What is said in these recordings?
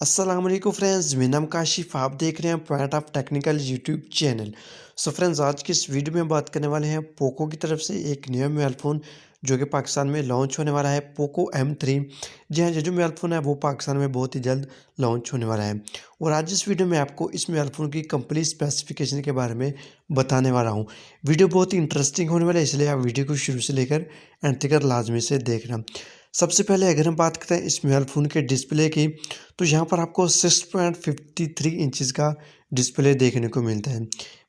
अस्सलाम वालेकुम फ्रेंड्स, मेरा नाम काशिफ। आप देख रहे हैं point of technical YouTube channel. So friends, आज की इस वीडियो में बात करने वाले हैं पोको की तरफ से एक नया मोबाइल फ़ोन जो कि पाकिस्तान में लॉन्च होने वाला है, पोको M3। जी हाँ, ये जो मोबाइल फ़ोन है वो पाकिस्तान में बहुत ही जल्द लॉन्च होने वाला है। और आज इस वीडियो में आपको इस मोबाइल फ़ोन की कंप्लीट स्पेसिफिकेशन के बारे में बताने वाला हूँ। वीडियो बहुत ही इंटरेस्टिंग होने वाला है, इसलिए आप वीडियो को शुरू से लेकर एंड तक लाजमी से देखना। सबसे पहले अगर हम बात करते हैं इस मोबाइल फ़ोन के डिस्प्ले की, तो यहाँ पर आपको 6.53 इंचज़ का डिस्प्ले देखने को मिलता है।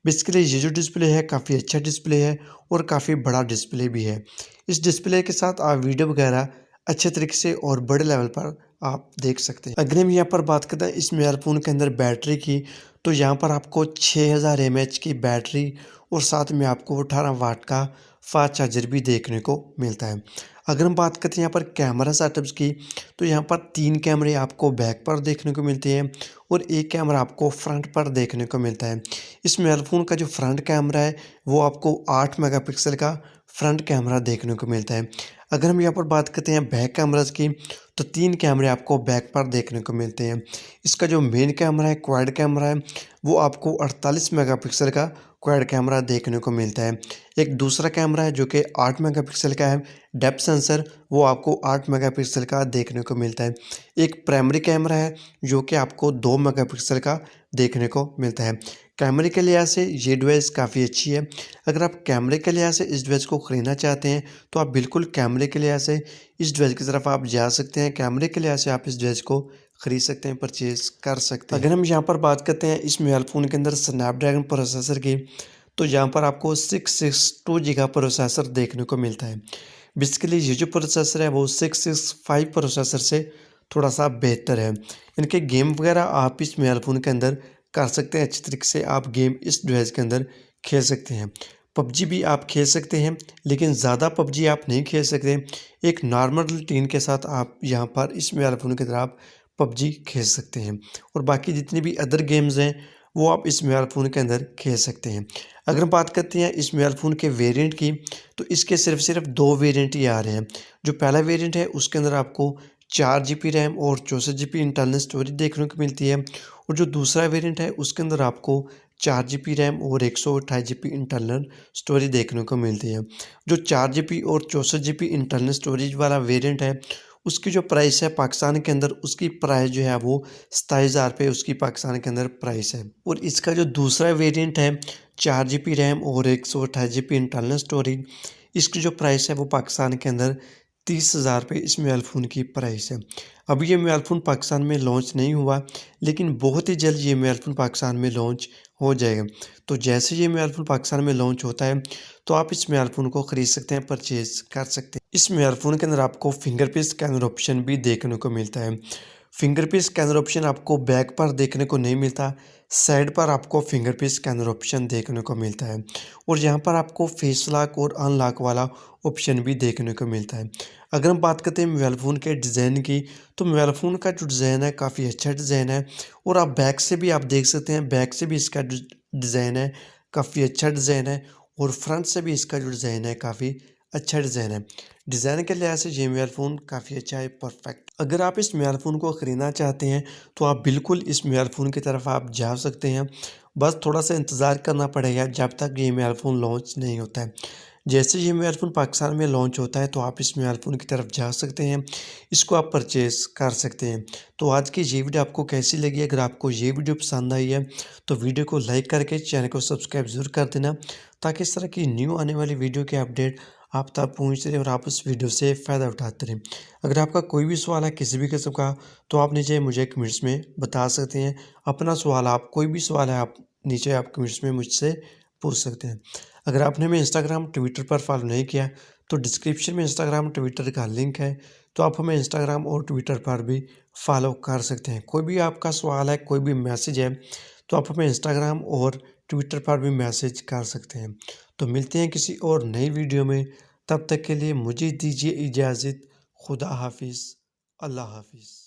बेसिकली ये जो डिस्प्ले है काफ़ी अच्छा डिस्प्ले है और काफ़ी बड़ा डिस्प्ले भी है। इस डिस्प्ले के साथ आप वीडियो वगैरह अच्छे तरीके से और बड़े लेवल पर आप देख सकते हैं। अगर हम यहाँ पर बात करते हैं इस मोबाइल फ़ोन के अंदर बैटरी की, तो यहाँ पर आपको 6000 mAh की बैटरी और साथ में आपको 18 वाट का फास्ट चार्जर भी देखने को मिलता है। अगर हम बात करते हैं यहाँ पर कैमरा सेटअप्स की, तो यहाँ पर 3 कैमरे आपको बैक पर देखने को मिलते हैं और एक कैमरा आपको फ्रंट पर देखने को मिलता है। इस मोबाइल फ़ोन का जो फ्रंट कैमरा है वो आपको 8 मेगापिक्सल का फ्रंट कैमरा देखने को मिलता है। अगर हम यहाँ पर बात करते हैं बैक कैमरास की, तो 3 कैमरे आपको बैक पर देखने को मिलते हैं। इसका जो मेन कैमरा है, क्वाड कैमरा है, वो आपको 48 मेगापिक्सल का क्वाड कैमरा देखने को मिलता है। एक दूसरा कैमरा है जो कि 8 मेगापिक्सल का है, डेप्थ सेंसर, वो आपको 8 मेगापिक्सल का देखने को मिलता है। एक प्राइमरी कैमरा है जो कि आपको 2 मेगापिक्सल का देखने को मिलता है। कैमरे के लिहाज से ये डिवाइस काफ़ी अच्छी है। अगर आप कैमरे के लिहाज से इस डिवाइस को ख़रीदना चाहते हैं, तो आप बिल्कुल कैमरे के लिहाज से इस डिवाइस की तरफ आप जा सकते हैं। कैमरे के लिहाज से आप इस डिवाइस को ख़रीद सकते हैं, परचेज़ कर सकते हैं। अगर हम यहाँ पर बात करते हैं इस मोबाइल फ़ोन के अंदर स्नैपड्रैगन प्रोसेसर की, तो यहाँ पर आपको 662 गीगा प्रोसेसर देखने को मिलता है। बेसिकली ये जो प्रोसेसर है वो 665 प्रोसेसर से थोड़ा सा बेहतर है। इनके गेम वगैरह आप इस मोबाइल फ़ोन के अंदर कर सकते हैं, अच्छी तरीके से आप गेम इस डिवाइस के अंदर खेल सकते हैं। पबजी भी आप खेल सकते हैं, लेकिन ज़्यादा पबजी आप नहीं खेल सकते। एक नॉर्मल रूटीन के साथ आप यहाँ पर इस मोबाइल फ़ोन की तरह आप पबजी खेल सकते हैं और बाकी जितनी भी अदर गेम्स हैं वो आप इस मोबाइल फ़ोन के अंदर खेल सकते हैं। अगर हम बात करते हैं इस मोबाइल फ़ोन के वेरिएंट की, तो इसके सिर्फ 2 वेरिएंट ही आ रहे हैं। जो पहला वेरिएंट है उसके अंदर आपको 4 GB रैम और 64 GB इंटरनल स्टोरेज देखने को मिलती है और जो दूसरा वेरिएंट है उसके अंदर आपको 4 GB रैम और 128 GB इंटरनल स्टोरेज देखने को मिलती है। जो 4 GB और 64 GB इंटरनल स्टोरेज वाला वेरिएंट है, उसकी जो प्राइस है पाकिस्तान के अंदर, उसकी प्राइस जो है वो 27,000 रुपये उसकी पाकिस्तान के अंदर प्राइस है। और इसका जो दूसरा वेरिएंट है 4 GB रैम और 128 GB इंटरनल स्टोरेज, इसकी जो प्राइस है वो पाकिस्तान के अंदर 30,000 रुपये इस मोबाइल फ़ोन की प्राइस है। अभी ये मोबाइल फ़ोन पाकिस्तान में लॉन्च नहीं हुआ, लेकिन बहुत ही जल्द ये मोबाइल फ़ोन पाकिस्तान में लॉन्च हो जाएगा। तो जैसे ये मोबाइल फ़ोन पाकिस्तान में लॉन्च होता है, तो आप इस मोबाइल फ़ोन को ख़रीद सकते हैं, परचेज़ कर सकते हैं। इस मोबाइल फ़ोन के अंदर आपको फिंगरप्रिंट स्कैनर ऑप्शन भी देखने को मिलता है। फिंगरप्रिंट स्कैनर ऑप्शन आपको बैक पर देखने को नहीं मिलता, साइड पर आपको फिंगरप्रिंट स्कैनर ऑप्शन देखने को मिलता है और यहाँ पर आपको फेस लॉक और अनलॉक वाला ऑप्शन भी देखने को मिलता है। अगर हम बात करते हैं मोबाइल फ़ोन के डिज़ाइन की, तो मोबाइल फ़ोन का जो डिज़ाइन है काफ़ी अच्छा डिज़ाइन है और आप बैक से भी आप देख सकते हैं, बैक से भी इसका डिज़ाइन है काफ़ी अच्छा डिज़ाइन है और फ्रंट से भी इसका जो डिज़ाइन है काफ़ी अच्छा डिज़ाइन है। डिज़ाइन के लिहाज से ये मोबाइल फ़ोन काफ़ी अच्छा है, परफेक्ट। अगर आप इस मोबाइल फ़ोन को ख़रीदना चाहते हैं, तो आप बिल्कुल इस मोबाइल फ़ोन की तरफ आप जा सकते हैं। बस थोड़ा सा इंतज़ार करना पड़ेगा जब तक ये मोबाइल फ़ोन लॉन्च नहीं होता है। जैसे ये मोबाइल फ़ोन पाकिस्तान में लॉन्च होता है, तो आप इस मोबाइल फ़ोन की तरफ जा सकते हैं, इसको आप परचेज़ कर सकते हैं। तो आज की ये वीडियो आपको कैसी लगी? अगर आपको ये वीडियो पसंद आई है, तो वीडियो को लाइक करके चैनल को सब्सक्राइब ज़रूर कर देना, ताकि इस तरह की न्यू आने वाली वीडियो के अपडेट आप तक पहुँचते रहें और आप उस वीडियो से फ़ायदा उठाते रहें। अगर आपका कोई भी सवाल है किसी भी किस्म का, तो आप नीचे मुझे कमेंट्स में बता सकते हैं। अपना सवाल, आप कोई भी सवाल है आप नीचे आप कमेंट्स में मुझसे पूछ सकते हैं। अगर आपने हमें इंस्टाग्राम, ट्विटर पर फॉलो नहीं किया, तो डिस्क्रिप्शन में इंस्टाग्राम, ट्विटर का लिंक है, तो आप हमें इंस्टाग्राम और ट्विटर पर भी फॉलो कर सकते हैं। कोई भी आपका सवाल है, कोई भी मैसेज है, तो आप हमें इंस्टाग्राम और ट्विटर पर भी मैसेज कर सकते हैं। तो मिलते हैं किसी और नई वीडियो में, तब तक के लिए मुझे दीजिए इजाज़त। खुदा हाफिज़, अल्लाह हाफिज़।